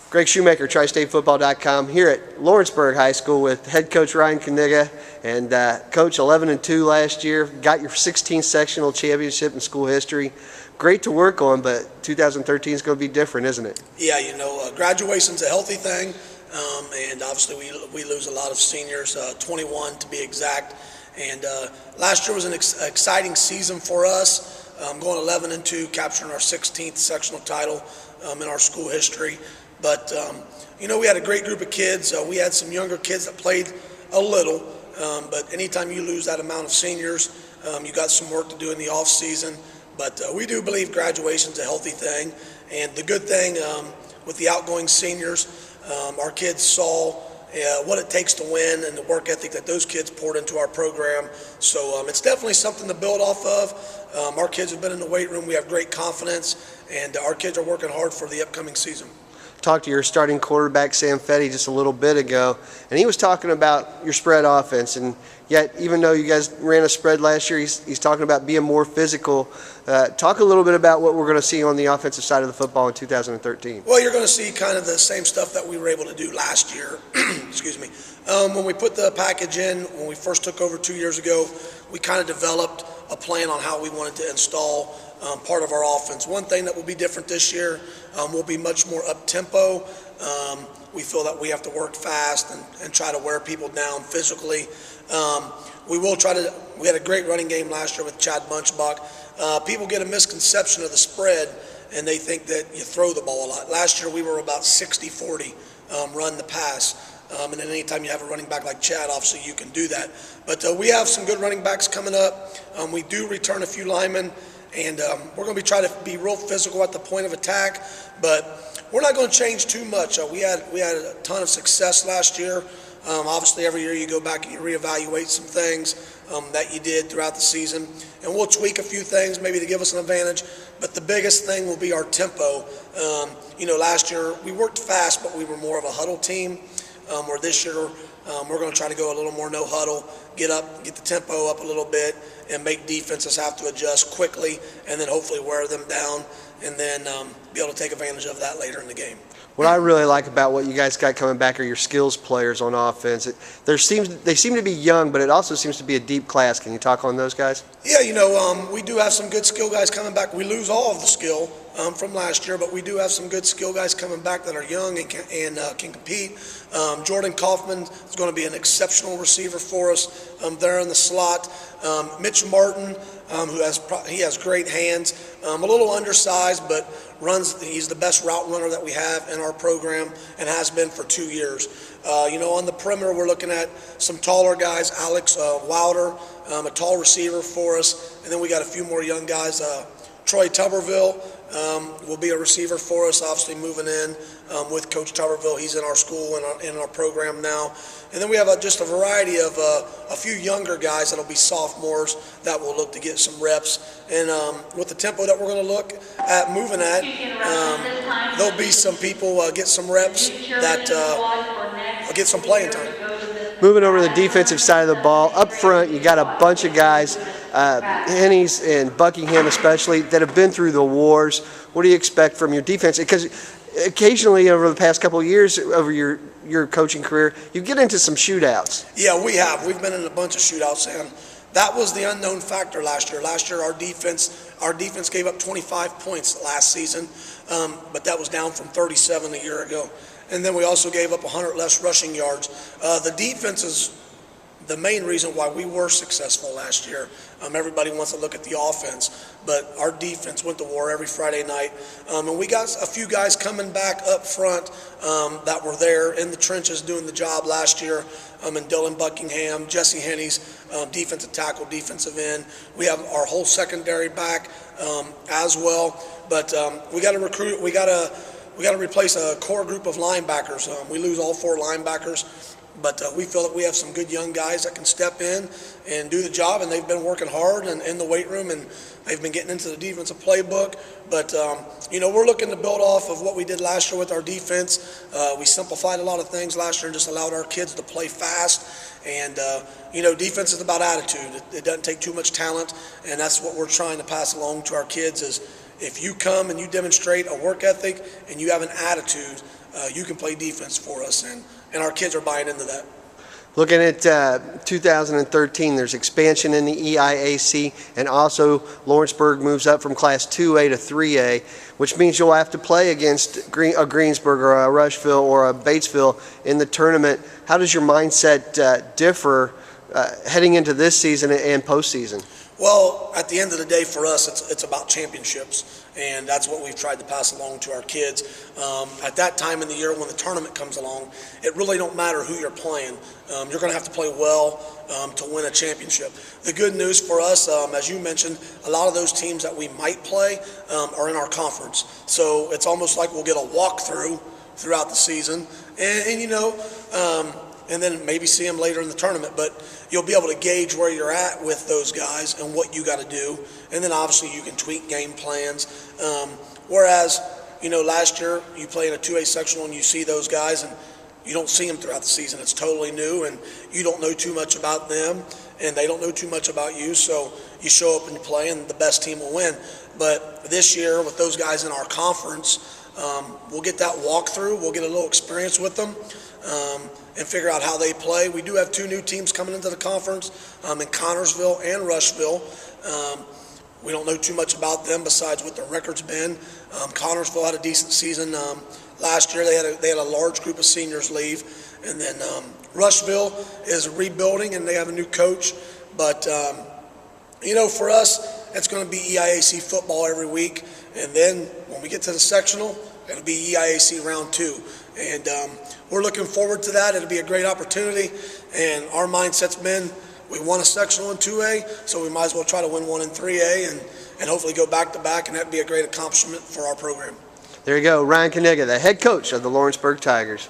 Greg Shoemaker, TriStateFootball.com, here at Lawrenceburg High School with head coach Ryan Knigga and coach 11-2 last year. Got your 16th sectional championship in school history. Great to work on, but 2013 is going to be different, isn't it? Yeah, graduation's a healthy thing, and obviously we lose a lot of seniors, 21 to be exact. And last year was an exciting season for us, going 11-2, capturing our 16th sectional title in our school history. But, we had a great group of kids. We had some younger kids that played a little, but anytime you lose that amount of seniors, you got some work to do in the off season. But we do believe graduation's a healthy thing. And the good thing with the outgoing seniors, our kids saw what it takes to win and the work ethic that those kids poured into our program. So it's definitely something to build off of. Our kids have been in the weight room. We have great confidence, and our kids are working hard for the upcoming season. Talked to your starting quarterback, Sam Fetty, just a little bit ago, and he was talking about your spread offense. And yet, even though you guys ran a spread last year, he's talking about being more physical. Talk a little bit about what we're going to see on the offensive side of the football in 2013. Well, you're going to see kind of the same stuff that we were able to do last year. Excuse me. When we put the package in, when we first took over 2 years ago, we kind of developed a plan on how we wanted to install part of our offense. One thing that will be different this year, will be much more up-tempo. We feel that we have to work fast and try to wear people down physically. We had a great running game last year with Chad Bunchbach. People get a misconception of the spread, and they think that you throw the ball a lot. Last year we were about 60-40 run the pass. And then anytime you have a running back like Chad, obviously you can do that. But we have some good running backs coming up. We do return a few linemen, and we're going to try to be real physical at the point of attack. But we're not going to change too much. We had a ton of success last year. Obviously, every year you go back and you reevaluate some things that you did throughout the season, and we'll tweak a few things maybe to give us an advantage. But the biggest thing will be our tempo. Last year we worked fast, but we were more of a huddle team. Where this year we're going to try to go a little more no huddle, get the tempo up a little bit, and make defenses have to adjust quickly, and then hopefully wear them down, and then be able to take advantage of that later in the game. What I really like about what you guys got coming back are your skills players on offense. They seem to be young, but it also seems to be a deep class. Can you talk on those guys? Yeah, we do have some good skill guys coming back. We lose all of the skill from last year, but we do have some good skill guys coming back that are young and can compete. Jordan Kaufman is going to be an exceptional receiver for us there in the slot. Mitch Martin, he has great hands, a little undersized, but he's the best route runner that we have in our program and has been for 2 years. On the perimeter, we're looking at some taller guys. Alex Wilder, a tall receiver for us, and then we got a few more young guys. Troy Tuberville will be a receiver for us, obviously moving in with Coach Tuberville. He's in our school and in our program now. And then we have just a variety of a few younger guys that'll be sophomores that will look to get some reps. And with the tempo that we're going to look at moving at, there'll be some people get some reps that get some playing time. Moving over to the defensive side of the ball, up front you got a bunch of guys, Hennies and Buckingham especially, that have been through the wars. What do you expect from your defense? Because occasionally over the past couple of years, over your coaching career, you get into some shootouts. Yeah, we have. We've been in a bunch of shootouts, and that was the unknown factor last year. Last year our defense gave up 25 points last season, but that was down from 37 a year ago. And then we also gave up 100 less rushing yards. The defense is the main reason why we were successful last year. Everybody wants to look at the offense, but our defense went to war every Friday night. And we got a few guys coming back up front that were there in the trenches doing the job last year. And Dylan Buckingham, Jesse Hennies, defensive tackle, defensive end. We have our whole secondary back as well. But we got to recruit. We got to replace a core group of linebackers. We lose all 4 linebackers. But we feel that we have some good young guys that can step in and do the job, and they've been working hard and in the weight room, and they've been getting into the defensive playbook. But, we're looking to build off of what we did last year with our defense. We simplified a lot of things last year and just allowed our kids to play fast. And, defense is about attitude. It doesn't take too much talent, and that's what we're trying to pass along to our kids is if you come and you demonstrate a work ethic and you have an attitude, you can play defense for us, and our kids are buying into that. Looking at 2013, there's expansion in the EIAC, and also Lawrenceburg moves up from Class 2A to 3A, which means you'll have to play against a Greensburg or a Rushville or a Batesville in the tournament. How does your mindset differ heading into this season and postseason? Well, at the end of the day, for us, it's about championships, and that's what we've tried to pass along to our kids. At that time in the year when the tournament comes along, it really don't matter who you're playing. You're going to have to play well to win a championship. The good news for us, as you mentioned, a lot of those teams that we might play are in our conference. So it's almost like we'll get a walkthrough throughout the season, and then maybe see them later in the tournament. But you'll be able to gauge where you're at with those guys and what you got to do. And then obviously you can tweak game plans. Whereas, last year you play in a 2A sectional and you see those guys and you don't see them throughout the season. It's totally new, and you don't know too much about them, and they don't know too much about you. So you show up and you play, and the best team will win. But this year, with those guys in our conference, we'll get that walkthrough. We'll get a little experience with them and figure out how they play. We do have 2 new teams coming into the conference in Connorsville and Rushville. We don't know too much about them besides what their record's been. Connorsville had a decent season last year. They had a large group of seniors leave. And then Rushville is rebuilding, and they have a new coach. But, for us, it's going to be EIAC football every week. And then when we get to the sectional, it'll be EIAC round 2. And we're looking forward to that. It'll be a great opportunity. And our mindset's been, we won a sectional in 2A, so we might as well try to win one in 3A and hopefully go back-to-back, and that'd be a great accomplishment for our program. There you go, Ryan Knigga, the head coach of the Lawrenceburg Tigers.